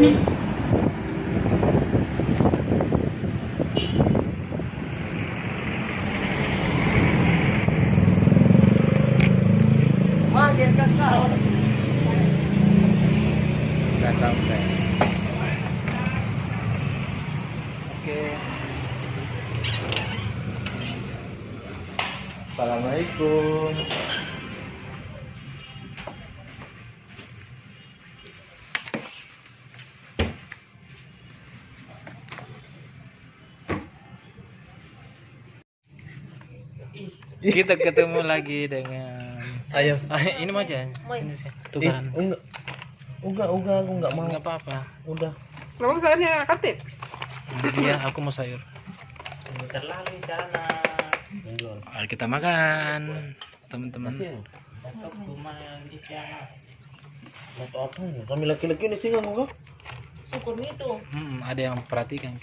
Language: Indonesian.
Makin kesal. Nggak sampai. Oke. Assalamualaikum. Kita ketemu lagi dengan Ayo. Ini mau aja. Ini sih. Tukaran. Enggak, aku enggak mau. Enggak apa-apa. Udah. Kamu sayurnya katip? Iya, aku mau sayur. Bentar lagi karena Mari kita makan, teman-teman. Cakep rumah yang di siang. Mau apa ya? Kami laki-laki ini sih enggak kok. Syukur itu. Ada yang perhatikan.